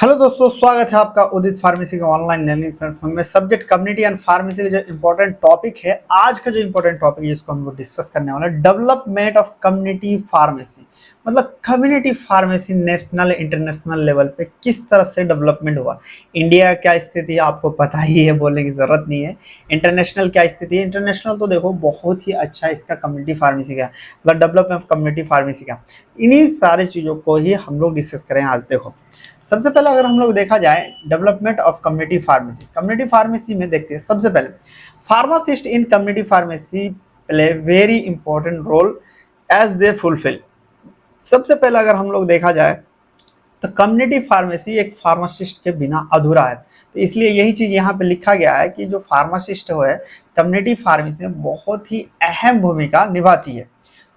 Hello दोस्तों, स्वागत है आपका उदित फार्मेसी के ऑनलाइन लर्निंग प्लेटफॉर्म में। सब्जेक्ट कम्युनिटी एंड फार्मेसी का जो इंपॉर्टेंट टॉपिक है, आज का जो इंपॉर्टेंट टॉपिक है जिसको हम लोग डिस्कस करने वाले हैं, डेवलपमेंट ऑफ कम्युनिटी फार्मेसी। मतलब community pharmacy national international level पे किस तरह से डेवलपमेंट हुआ। इंडिया क्या स्थिति है आपको पता ही है, बोलने की जरूरत नहीं है। इंटरनेशनल क्या स्थिति है, इंटरनेशनल तो देखो बहुत ही अच्छा इसका कम्युनिटी फार्मेसी का, मतलब डेवलपमेंट ऑफ कम्युनिटी फार्मेसी का। इन्हीं सारी चीज़ों को ही हम लोग डिस्कस करें आज। देखो, सबसे पहले अगर हम लोग देखा जाए development of community pharmacy, community pharmacy में देखते हैं सबसे पहले pharmacist in community pharmacy play very important role as they fulfil. सबसे पहले अगर हम लोग देखा जाए तो कम्युनिटी फार्मेसी एक फार्मासिस्ट के बिना अधूरा है। तो इसलिए यही चीज़ यहाँ पे लिखा गया है कि जो फार्मासिस्ट है कम्युनिटी फार्मेसी में बहुत ही अहम भूमिका निभाती है।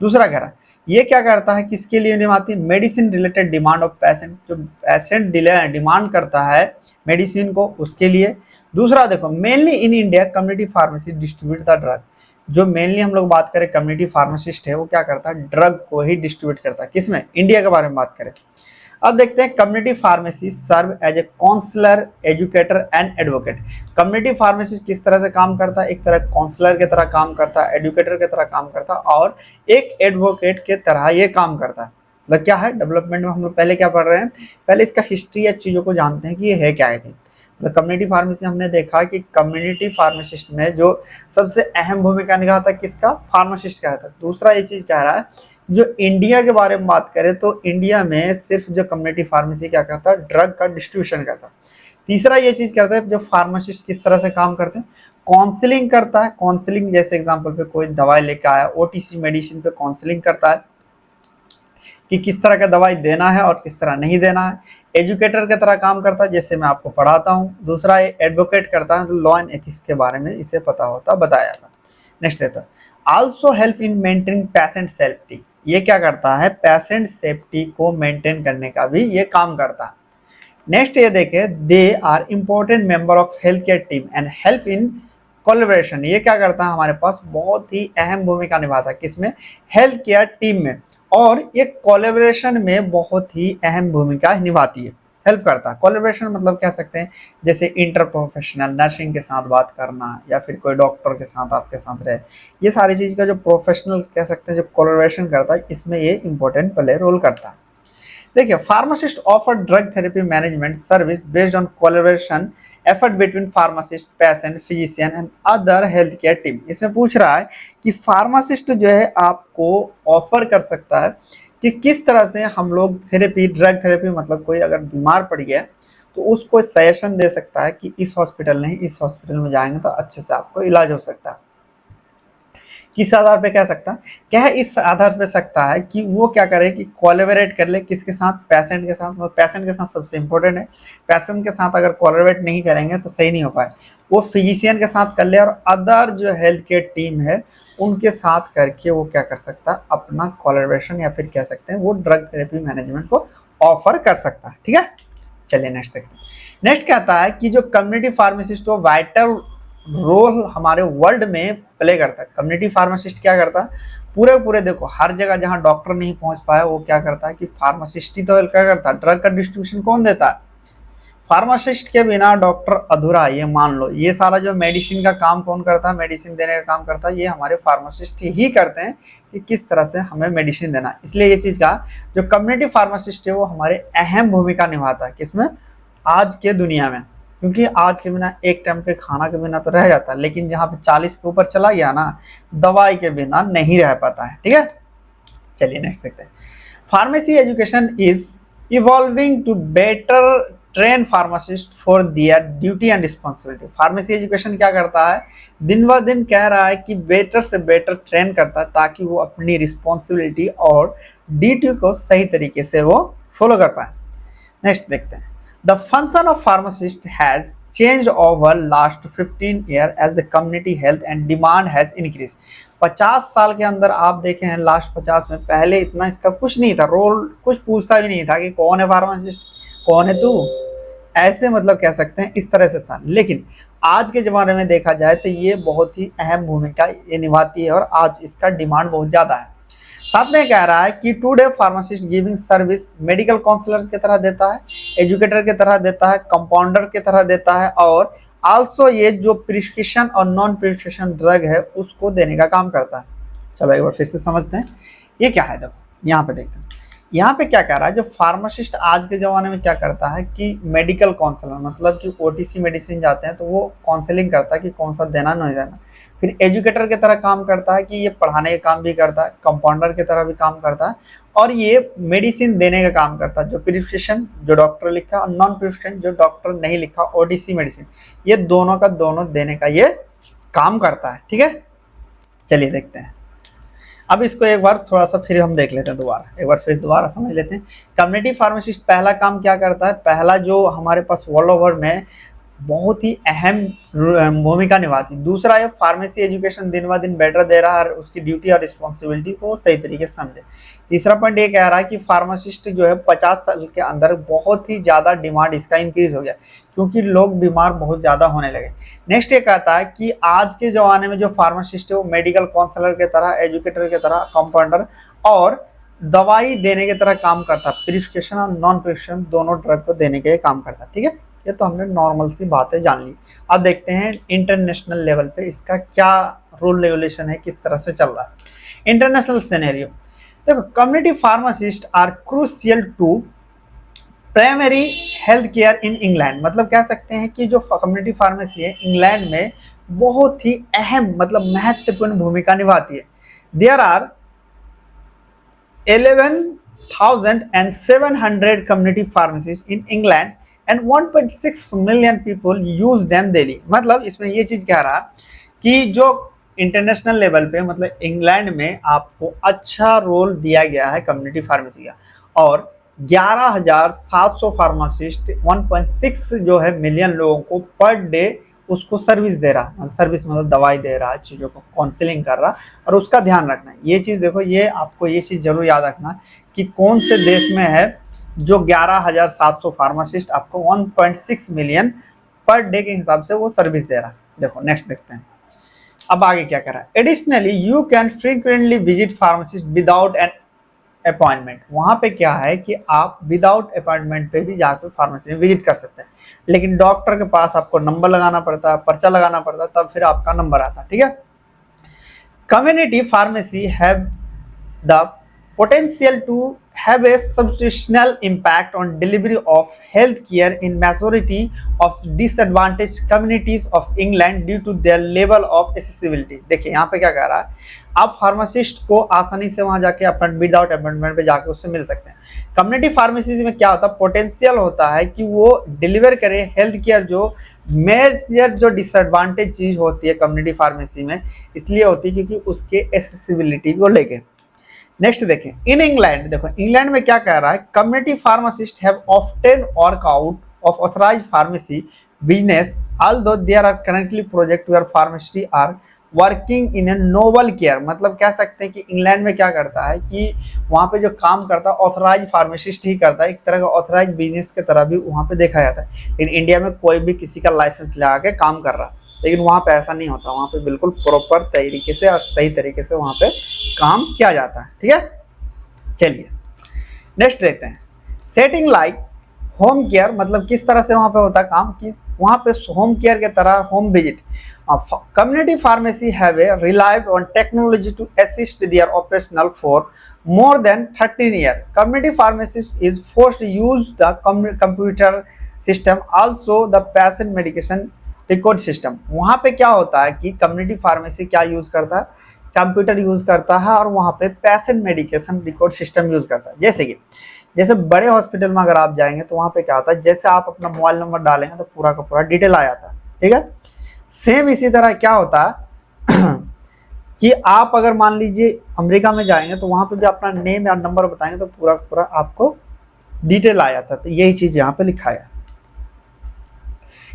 दूसरा कह रहा है ये क्या करता है, किसके लिए निभाती है, medicine related demand of patient, जो पेशेंट डिमांड करता है मेडिसिन को उसके लिए। दूसरा देखो, mainly in India community pharmacy distribute the drug. जो मेनली हम लोग बात करें कम्युनिटी फार्मासिस्ट है वो क्या करता है, ड्रग को ही डिस्ट्रीब्यूट करता है। किसमें, इंडिया के बारे में बात करें। अब देखते हैं community pharmacy serve as a counsellor, educator and advocate. Community pharmacist किस तरह से काम करता है, एक तरह काउंसलर की तरह काम करता है, एजुकेटर की तरह काम करता है और एक एडवोकेट के तरह ये काम करता है। मतलब क्या है, डेवलपमेंट में हम लोग पहले क्या पढ़ रहे हैं, पहले इसका हिस्ट्री या चीज़ों को जानते हैं कि ये है क्या है। मतलब कम्युनिटी फार्मेसी हमने देखा कि कम्युनिटी फार्मासिस्ट में जो सबसे अहम भूमिका निभाता है किसका, फार्मासिस्ट का था। दूसरा ये चीज़ कह रहा है जो इंडिया के बारे में बात करें तो इंडिया में सिर्फ जो कम्युनिटी फार्मेसी क्या करता है, ड्रग का डिस्ट्रीब्यूशन करता है। तीसरा ये चीज करता है जो फार्मासिस्ट किस तरह से काम करते हैं, काउंसलिंग करता है। काउंसलिंग जैसे एग्जांपल पे कोई दवाई लेकर आया, ओटीसी मेडिसिन पे काउंसलिंग करता है कि किस तरह का दवाई देना है और किस तरह नहीं देना है। एजुकेटर की तरह काम करता है, जैसे मैं आपको पढ़ाता हूँ। दूसरा ये एडवोकेट करता है, तो लॉ एंड एथिक्स के बारे में इसे पता होता बताया था। नेक्स्ट रहता है also help in maintaining patient safety. ये क्या करता है, पेशेंट सेफ्टी को मेंटेन करने का भी ये काम करता है। नेक्स्ट ये देखे, they are important member of health care team and help in collaboration. ये क्या करता है, हमारे पास बहुत ही अहम भूमिका निभाता है किसमें, हेल्थ केयर टीम में, और ये कोलैबोरेशन में बहुत ही अहम भूमिका निभाती है, हेल्प करता है। कोलैबोरेशन मतलब कह सकते हैं जैसे इंटर प्रोफेशनल नर्सिंग के साथ बात करना या फिर कोई डॉक्टर के साथ आपके साथ रहे, ये सारी चीज़ का जो प्रोफेशनल कह सकते हैं जो कोलैबोरेशन करता है, इसमें ये इंपॉर्टेंट प्ले रोल करता है। देखिए, pharmacist offer drug therapy management service based on collaboration effort between pharmacist, patient, physician and other health care team. इसमें पूछ रहा है कि फार्मासिस्ट जो है आपको ऑफर कर सकता है कि किस तरह से हम लोग थेरेपी, ड्रग थेरेपी मतलब कोई अगर बीमार पड़ गया तो उसको सजेशन दे सकता है कि इस हॉस्पिटल नहीं इस हॉस्पिटल में जाएंगे तो अच्छे से आपको इलाज हो सकता है। किस आधार पे कह सकता है, क्या इस आधार पे सकता है कि वो क्या करे कि कोलैबोरेट कर ले किसके साथ, पेशेंट के साथ। पेशेंट के साथ सबसे इंपॉर्टेंट है, पेशेंट के साथ अगर कोलैबोरेट नहीं करेंगे तो सही नहीं हो पाए। वो फिजिशियन के साथ कर ले और अदर जो हेल्थ केयर टीम है उनके साथ करके वो क्या कर सकता है, अपना कोलैबोरेशन या फिर कह सकते हैं वो ड्रग थेरेपी मैनेजमेंट को ऑफर कर सकता है। ठीक है, चलिए नेक्स्ट देखते हैं। नेक्स्ट कहता है कि जो कम्युनिटी फार्मासिस्ट हो वाइटल रोल हमारे वर्ल्ड में प्ले करता है। कम्युनिटी फार्मासिस्ट क्या करता है, पूरे पूरे देखो हर जगह जहां डॉक्टर नहीं पहुंच पाया वो क्या करता है कि फार्मासिस्ट ही तो क्या करता है, ड्रग का डिस्ट्रीब्यूशन कौन देता है, फार्मासिस्ट के बिना डॉक्टर अधूरा है। ये मान लो, ये सारा जो मेडिसिन का काम कौन करता है, मेडिसिन देने का काम करता है, ये हमारे फार्मासिस्ट ही करते हैं कि किस तरह से हमें मेडिसिन देना है। इसलिए ये चीज़ का जो कम्युनिटी फार्मासिस्ट है वो हमारे अहम भूमिका निभाता है किसमें, आज के दुनिया में। क्योंकि आज के बिना एक टाइम के खाना के बिना तो रह जाता है, लेकिन जहाँ पे 40 के ऊपर चला गया ना, दवाई के बिना नहीं रह पाता है। ठीक है, चलिए नेक्स्ट देखते हैं। Pharmacy education is evolving to better train pharmacist for their duty and responsibility. Pharmacy education क्या करता है, दिन ब दिन कह रहा है कि बेटर से बेटर ट्रेन करता है ताकि वो अपनी रिस्पॉन्सिबिलिटी और ड्यूटी को सही तरीके से वो फॉलो कर पाए। नेक्स्ट देखते हैं। The function of pharmacist has changed over last 15 years as the community health and demand has increased। 50 साल के अंदर आप देखे हैं, लास्ट 50 में पहले इतना इसका कुछ नहीं था, रोल कुछ पूछता भी नहीं था कि कौन है फार्मासिस्ट, कौन है तू, ऐसे मतलब कह सकते हैं इस तरह से था। लेकिन आज के ज़माने में देखा जाए तो ये बहुत ही अहम भूमिका ये निभाती है और आज इसका डिमांड बहुत ज़्यादा है। साथ में कह रहा है कि today pharmacist giving service medical counsellor की तरह देता है, एजुकेटर की तरह देता है, कंपाउंडर की तरह देता है, और आल्सो ये जो प्रिस्क्रिप्शन और नॉन प्रिस्क्रिप्शन ड्रग है उसको देने का काम करता है। चलो एक बार फिर से समझते हैं ये क्या है। देखो यहाँ पे देखते हैं, यहाँ पे क्या कह रहा है, जो फार्मासिस्ट आज के ज़माने में क्या करता है कि मेडिकल काउंसलर, मतलब कि ओटीसी मेडिसिन जाते हैं तो वो काउंसलिंग करता है कि कौन सा देना नहीं देना। फिर एजुकेटर की तरह काम करता है कि ये पढ़ाने का काम भी करता है, कंपाउंडर की तरह भी काम करता है, और ये मेडिसिन देने का काम करता है, जो प्रिस्क्रिप्शन जो डॉक्टर लिखा और नॉन प्रिस्क्रिप्शन जो डॉक्टर नहीं लिखा ओटीसी मेडिसिन, ये दोनों का दोनों देने का ये काम करता है। ठीक है, चलिए देखते हैं। अब इसको एक बार थोड़ा सा फिर हम देख लेते हैं, दोबारा एक बार फिर दोबारा समझ लेते हैं। कम्युनिटी फार्मासिस्ट पहला काम क्या करता है, पहला जो हमारे पास वर्ल्ड ओवर में बहुत ही अहम भूमिका निभाती। दूसरा, ये फार्मेसी एजुकेशन दिन ब दिन बेटर दे रहा है, उसकी ड्यूटी और रिस्पॉन्सिबिलिटी को सही तरीके से समझे। तीसरा पॉइंट ये कह रहा है कि फार्मासिस्ट जो है 50 साल के अंदर बहुत ही ज़्यादा डिमांड इसका इंक्रीज हो गया, क्योंकि लोग बीमार बहुत ज़्यादा होने लगे। नेक्स्ट ये कहता है कि आज के ज़माने में जो फार्मासिस्ट है वो मेडिकल काउंसलर की तरह, एजुकेटर की तरह, कंपाउंडर और दवाई देने की तरह काम करता है, प्रिस्क्रिप्शन और नॉन प्रिस्क्रिप्शन दोनों ड्रग को देने के काम करता है। ठीक है, ये तो हमने नॉर्मल सी बातें जान ली। अब देखते हैं इंटरनेशनल लेवल पे इसका क्या रूल रेगुलेशन है, किस तरह से चल रहा है। इंटरनेशनल सिनेरियो देखो, community pharmacist are crucial to primary health care in England, मतलब कह सकते हैं कि जो कम्युनिटी फार्मेसी है इंग्लैंड में बहुत ही अहम मतलब महत्वपूर्ण भूमिका निभाती है। There are 11,700 community pharmacies in England and 1.6 million people use them daily। मतलब इसमें ये चीज कह रहा कि जो इंटरनेशनल लेवल पे मतलब इंग्लैंड में आपको अच्छा रोल दिया गया है कम्युनिटी फार्मेसी का, और 11,700 फार्मासिस्ट 1.6 जो है मिलियन लोगों को पर डे उसको सर्विस दे रहा है। सर्विस मतलब दवाई दे रहा है, चीज़ों को काउंसलिंग कर रहा, और उसका ध्यान रखना है। ये चीज़ देखो, ये आपको ये चीज़ जरूर याद रखना कि कौन से देश में है जो 11,700 फार्मासिस्ट आपको 1.6 मिलियन पर डे के हिसाब से वो सर्विस दे रहा है। देखो नेक्स्ट देखते हैं, अब आगे क्या कर रहा है। Additionally you can frequently visit pharmacist without an appointment. वहाँ पे क्या है कि आप विदाउट अपॉइंटमेंट पे भी जाकर फार्मेसी में विजिट कर सकते हैं, लेकिन डॉक्टर के पास आपको नंबर लगाना पड़ता है, पर्चा लगाना पड़ता है, तब फिर आपका नंबर आता है। ठीक है, community pharmacy have the potential to have a substantial impact on delivery of health care in majority of disadvantaged communities of England due to their level of accessibility। देखिए यहाँ पे क्या कह रहा है, आप फार्मासिस्ट को आसानी से वहाँ जाके अपना विदाउट अपॉइंटमेंट पे जाके उससे मिल सकते हैं। कम्युनिटी फार्मेसी में क्या होता है, पोटेंशियल होता है कि वो डिलीवर करे हेल्थ केयर, जो मेजर जो डिसएडवांटेज चीज़ होती है कम्युनिटी फार्मेसी में इसलिए होती है क्योंकि उसके एक्सेसिबिलिटी को लेके। नेक्स्ट देखें, इन इंग्लैंड, देखो इंग्लैंड में क्या कह रहा है, community pharmacist have often work out of authorise pharmacy business although there are currently project where pharmacy are working in a noble care. मतलब कह सकते हैं कि इंग्लैंड में क्या करता है कि वहाँ पे जो काम करता है ऑथराइज फार्मासिस्ट ही करता है, एक तरह का ऑथराइज बिजनेस की तरह भी वहाँ पे देखा जाता है। इन इंडिया में कोई भी किसी का लाइसेंस लगा के काम कर रहा है, लेकिन वहाँ पे ऐसा नहीं होता, वहाँ पे बिल्कुल प्रॉपर तरीके से और सही तरीके से वहाँ पे काम किया जाता है। ठीक है, चलिए नेक्स्ट देखते हैं। सेटिंग लाइक होम केयर, मतलब किस तरह से वहाँ पे होता है काम कि वहाँ पे होम केयर के तरह home visit. Community pharmacy have a relied on technology to assist their operational for more than 13 years. Community pharmacist is forced to use the computer system, also the patient medication record system। वहाँ पे क्या होता है कि community pharmacy क्या use करता है, computer use करता है, और वहाँ पे patient medication record system use करता है। जैसे बड़े हॉस्पिटल में अगर आप जाएंगे तो वहाँ पे क्या होता है, जैसे आप अपना मोबाइल नंबर डालेंगे तो पूरा का पूरा डिटेल आ जाता है। ठीक है, सेम इसी तरह क्या होता है कि आप अगर मान लीजिए अमेरिका में जाएंगे तो वहाँ पे भी अपना नेम या नंबर बताएंगे तो पूरा पूरा आपको डिटेल आ जाता है। तो यही चीज यहाँ पे लिखा है।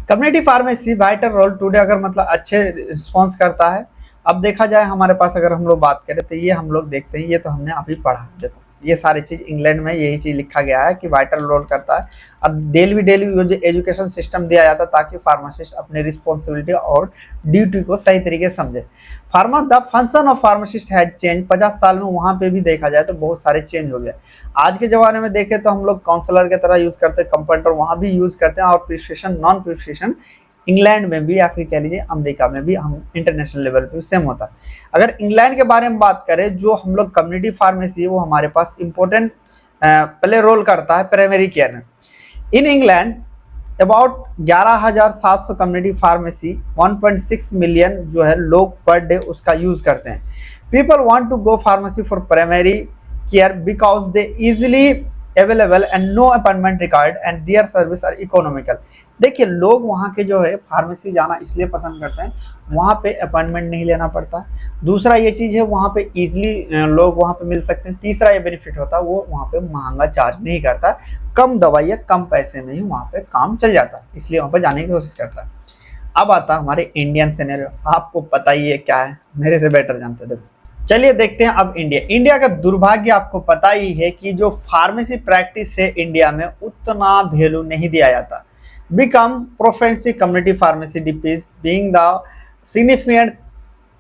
Community pharmacy vital role today, अगर मतलब अच्छे रिस्पॉन्स करता है। अब देखा जाए हमारे पास अगर हम लोग बात करें तो ये हम लोग देखते हैं, ये तो हमने अभी पढ़ा। देखो ये सारी चीज़ इंग्लैंड में यही चीज़ लिखा गया है कि वाइटल रोल करता है। अब डेली जो एजुकेशन सिस्टम दिया जाता है ताकि फार्मासिस्ट अपनी रिस्पॉन्सिबिलिटी और ड्यूटी को सही तरीके से समझे। The function of pharmacist has change. 50 साल में वहाँ पे भी देखा जाए तो बहुत सारे चेंज हो गए। आज के ज़माने में देखें तो हम लोग काउंसलर की तरह यूज़ करते हैं, कंपाउंडर वहाँ भी यूज़ करते हैं, और प्रिस्क्रिप्शन नॉन प्रिस्क्रिप्शन इंग्लैंड में भी या फिर कह लीजिए अमेरिका में भी हम इंटरनेशनल लेवल पे सेम होता है। अगर इंग्लैंड के बारे में बात करें, जो हम लोग कम्युनिटी फार्मेसी है वो हमारे पास इम्पोर्टेंट प्ले रोल करता है प्राइमरी केयर में। In England about 11,700 community pharmacy 1.6 million जो है लोग पर डे उसका यूज करते हैं। People want to go pharmacy for primary care because they easily available and no appointment required and their service are economical. देखिए, लोग वहाँ के जो है फार्मेसी जाना इसलिए पसंद करते हैं, वहाँ पे अपॉइंटमेंट नहीं लेना पड़ता। दूसरा ये चीज़ है, वहाँ पे इजीली लोग वहाँ पे मिल सकते हैं। तीसरा ये बेनिफिट होता है, वो वहाँ पे महंगा चार्ज नहीं करता, कम दवाइयाँ कम पैसे में ही वहाँ पे काम चल जाता है, इसलिए वहाँ पे जाने की कोशिश करता है। अब आता है हमारे इंडियन सिनेरियो। आपको पता ही है क्या है, मेरे से बेटर जानते हैं। देखो, चलिए देखते हैं अब इंडिया का दुर्भाग्य आपको पता ही है कि जो फार्मेसी प्रैक्टिस है इंडिया में उतना वैल्यू नहीं दिया जाता। Become proficiency community pharmacy DPs being the significant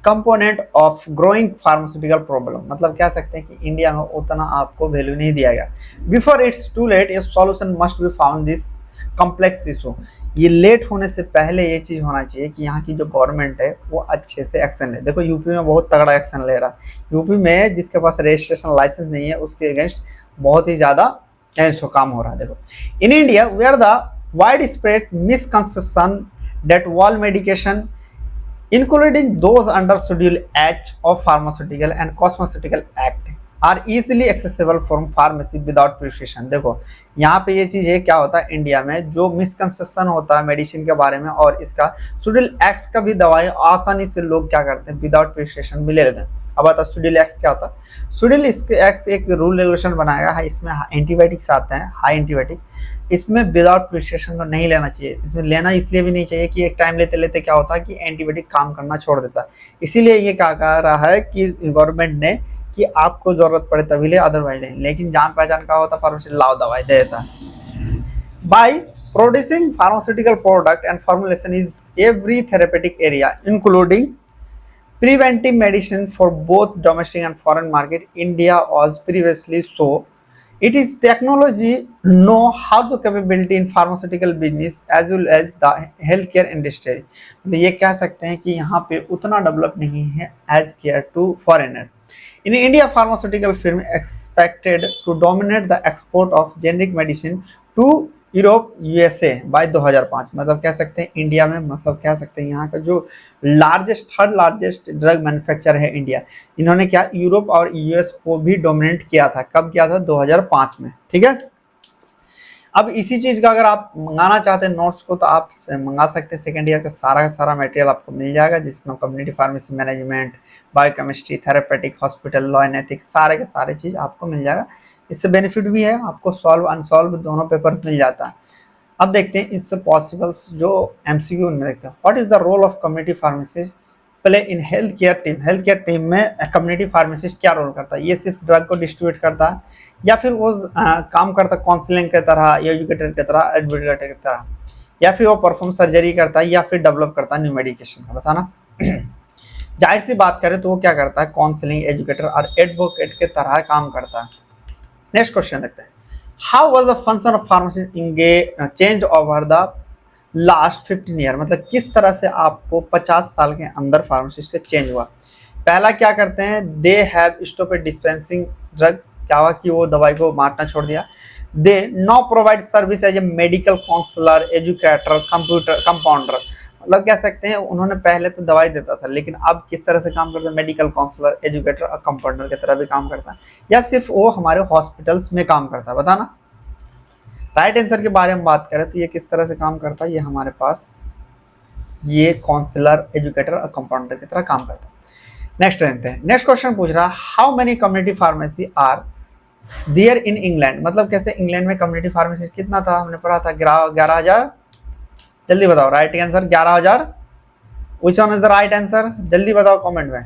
component of growing pharmaceutical problem। मतलब कह सकते हैं कि इंडिया में उतना आपको वैल्यू नहीं दिया गया। Before it's too late, a solution must be found this complex issue। ये लेट होने से पहले ये चीज़ होना चाहिए कि यहाँ की जो गवर्नमेंट है वो अच्छे से एक्शन ले। देखो, यूपी में बहुत तगड़ा एक्शन ले रहा है। यूपी में जिसके पास रजिस्ट्रेशन लाइसेंस नहीं है उसके अगेंस्ट बहुत ही ज़्यादा काम हो रहा है। देखो, in India where the widespread misconception that all medication, including those under Schedule H of Pharmaceutical and Cosmeceutical Act, are easily accessible from pharmacy without prescription। देखो, यहाँ पे ये चीज़ है, क्या होता है इंडिया में जो मिसकंसेप्शन होता है मेडिसिन के बारे में, और इसका शेड्यूल एक्स का भी दवाई आसानी से लोग क्या करते हैं विदाउट प्रिस्क्रिप्शन भी ले लेते हैं। अब आता है शेड्यूल एक्स क्या होता है। शेड्यूल एक्स एक रूल रेगुलेशन बनाया है, इसमें एंटीबायोटिक्स आते हैं, हाई एंटीबायोटिक। इसमें विदाउट प्रिस्क्रिप्शन को नहीं लेना चाहिए। इसमें लेना इसलिए भी नहीं चाहिए कि एक टाइम लेते लेते क्या होता है कि एंटीबायोटिक काम करना छोड़ देता है। इसीलिए ये क्या कह रहा है कि गवर्नमेंट ने कि आपको जरूरत पड़े तभी ले, अदरवाइज नहीं। लेकिन जान पहचान का होता फार्मेसी लाओ दवाई दे देता है। By producing pharmaceutical product and formulation is every therapeutic area including preventive medicine for both domestic and foreign market, India was previously so. It is technology know how to capability in pharmaceutical business as well as the healthcare industry। तो ये कह सकते हैं कि यहाँ पे उतना develop नहीं है as care to foreigner। In India, pharmaceutical firm expected to dominate the export of generic medicine to Europe USA by 2005। मतलब कह सकते हैं इंडिया में, मतलब कह सकते हैं यहाँ का जो थर्ड लार्जेस्ट ड्रग मैन्युफैक्चरर है इंडिया, इन्होंने क्या यूरोप और यूएस को भी डोमिनेट किया था। कब किया था? 2005 में। ठीक है, अब इसी चीज़ का अगर आप मंगाना चाहते हैं नोट्स को तो आप मंगा सकते हैं। सेकेंड ईयर का सारा मटेरियल आपको मिल जाएगा, जिसमें community pharmacy management, biochemistry, therapeutic, hospital, law and ethics, सारे के सारे चीज़ आपको मिल जाएगा। इससे बेनिफिट भी है, आपको सॉल्व अनसॉल्व दोनों पेपर मिल जाता है। अब देखते हैं इट्स पॉसिबल्स जो एमसीक्यू उनमें देखते हैं। What is the role of community pharmacist play in health care team. Health care team में कम्युनिटी फार्मासिस्ट क्या रोल करता है? ये सिर्फ ड्रग को डिस्ट्रीब्यूट करता है या फिर वो काम करता है काउंसलिंग की तरह, एजुकेटर की तरह, एडवोकेटर की तरह, या फिर वो परफॉर्म सर्जरी करता है या फिर डेवलप करता है न्यू मेडिकेशन का? बताना। जाहिर सी बात करें तो वो क्या करता है? काउंसलिंग, एजुकेटर और एडवोकेट के तरह काम करता है। नेक्स्ट क्वेश्चन देखते हैं। How was the function of pharmacist change over the last 15 year. मतलब किस तरह से आपको 50 साल के अंदर फार्मासिस्ट से चेंज हुआ। पहला क्या करते हैं? They have stopped dispensing drug. क्या हुआ कि वो दवाई को बांटना छोड़ दिया। They no provide service as a medical counsellor, educator, compounder. मतलब कह सकते हैं उन्होंने पहले तो दवाई देता था, लेकिन अब किस तरह से काम करता है? मेडिकल काउंसलर, एजुकेटर और कंपाउंडर की तरह भी काम करता है, या सिर्फ वो हमारे हॉस्पिटल्स में काम करता है? बताना। राइट आंसर के बारे में बात करें तो ये किस तरह से काम करता है? ये हमारे पास ये काउंसलर, एजुकेटर और कंपाउंडर की तरह काम करता है। नेक्स्ट देखते हैं। नेक्स्ट क्वेश्चन पूछ रहा है how many community pharmacy are there in England. मतलब कैसे इंग्लैंड में कम्युनिटी फार्मेसी कितना था? हमने पढ़ा था 11,000। जल्दी बताओ right answer. 11,000। Which one is the right answer? जल्दी बताओ कमेंट में।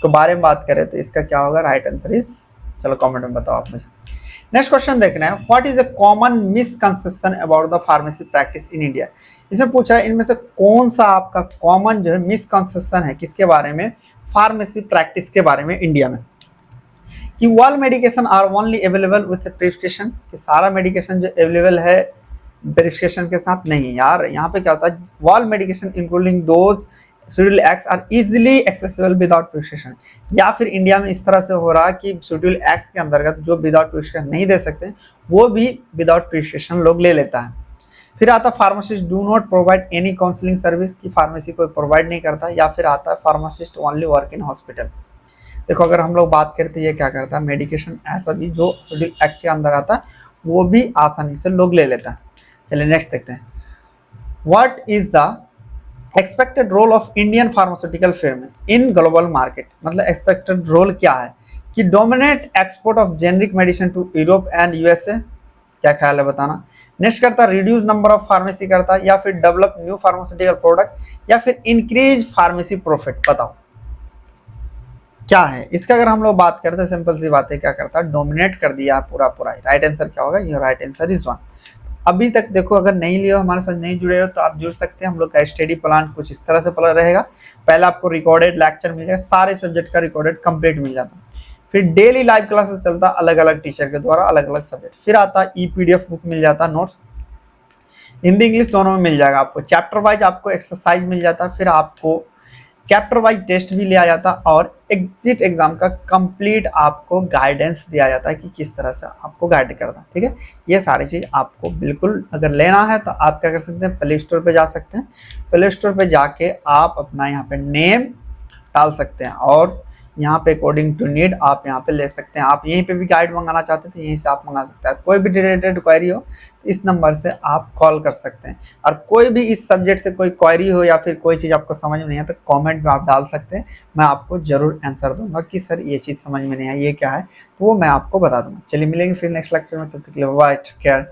तो बारे में बात करें तो इसका क्या होगा? राइट आंसर इज चलो कमेंट में बताओ आप मुझे। नेक्स्ट क्वेश्चन देख रहे हैं, what is a common misconception about the pharmacy practice in India. इसमें पूछ रहा है इनमें से कौन सा आपका कॉमन जो है मिसकंसेप्शन है किसके बारे में, फार्मेसी प्रैक्टिस के बारे में इंडिया में, कि all medication are only available with prescription, कि सारा मेडिकेशन जो अवेलेबल है प्रिस्क्रिप्शन के साथ नहीं यार। यहाँ पे क्या होता है, all medication including those schedule acts are easily accessible without prescription, या फिर इंडिया में इस तरह से हो रहा है कि शेड्यूल एक्ट्स के अंतर्गत जो विदाउट प्रिस्क्रिप्शन नहीं दे सकते वो भी विदाउट प्रिस्क्रिप्शन लोग ले लेता है। फिर आता pharmacist do not provide any counselling service, की फार्मेसी कोई प्रोवाइड नहीं करता। या फिर आता है pharmacist only work in hospital. देखो अगर हम लोग बात करते हैं ये क्या करता है, मेडिकेशन ऐसा भी जो शेड्यूल एक्ट के अंदर आता है वो भी आसानी से लोग ले लेता है। चलिए नेक्स्ट देखते हैं, what is the expected role of Indian pharmaceutical firm in global market, मतलब एक्सपेक्टेड रोल क्या है, कि dominate export of generic medicine to Europe and USA, क्या ख्याल है बताना। नेक्स्ट करता रिड्यूस नंबर ऑफ फार्मेसी करता, या फिर डेवलप न्यू फार्मास्यूटिकल प्रोडक्ट, या फिर इंक्रीज फार्मेसी प्रॉफिट, बताओ क्या है इसका। अगर हम लोग बात करते हैं सिंपल सी बात है, क्या करता है डोमिनेट कर दिया पूरा पूरा। राइट आंसर क्या होगा, ये राइट आंसर इज 1। अभी तक देखो अगर नहीं लियो हमारे साथ नहीं जुड़े हो तो आप जुड़ सकते हैं। हम लोग का स्टडी प्लान कुछ इस तरह से पड़ा रहेगा, पहले आपको रिकॉर्डेड लेक्चर मिल जाएगा, सारे सब्जेक्ट का रिकॉर्डेड कंप्लीट मिल जाता, फिर डेली लाइव क्लासेस चलता अलग अलग टीचर के द्वारा अलग अलग सब्जेक्ट, फिर आता PDF बुक मिल जाता, नोट्स हिंदी इंग्लिश दोनों में मिल जाएगा आपको, चैप्टर वाइज आपको एक्सरसाइज मिल जाता, फिर आपको चैप्टर वाइज टेस्ट भी लिया जाता और एग्जिट एग्जाम का कंप्लीट आपको गाइडेंस दिया जाता है कि किस तरह से आपको गाइड करना। ठीक है, ये सारी चीज़ आपको बिल्कुल अगर लेना है तो आप क्या कर सकते हैं, प्ले स्टोर पे जा सकते हैं, प्ले स्टोर पे जाके आप अपना यहाँ पे नेम डाल सकते हैं और यहाँ पे अकॉर्डिंग टू नीड आप यहाँ पे ले सकते हैं। आप यहीं पे भी गाइड मंगाना चाहते थे यहीं से आप मंगा सकते हैं। कोई भी रिलेटेड क्वेरी हो तो इस नंबर से आप कॉल कर सकते हैं, और कोई भी इस सब्जेक्ट से कोई क्वेरी हो या फिर कोई चीज़ आपको समझ में नहीं है तो कमेंट में आप डाल सकते हैं, मैं आपको जरूर आंसर दूंगा कि सर ये चीज़ समझ में नहीं आई ये क्या है, तो वो मैं आपको बता दूंगा। चलिए मिलेंगे फिर नेक्स्ट लेक्चर में, तब तक के लिए बाय, टेक केयर।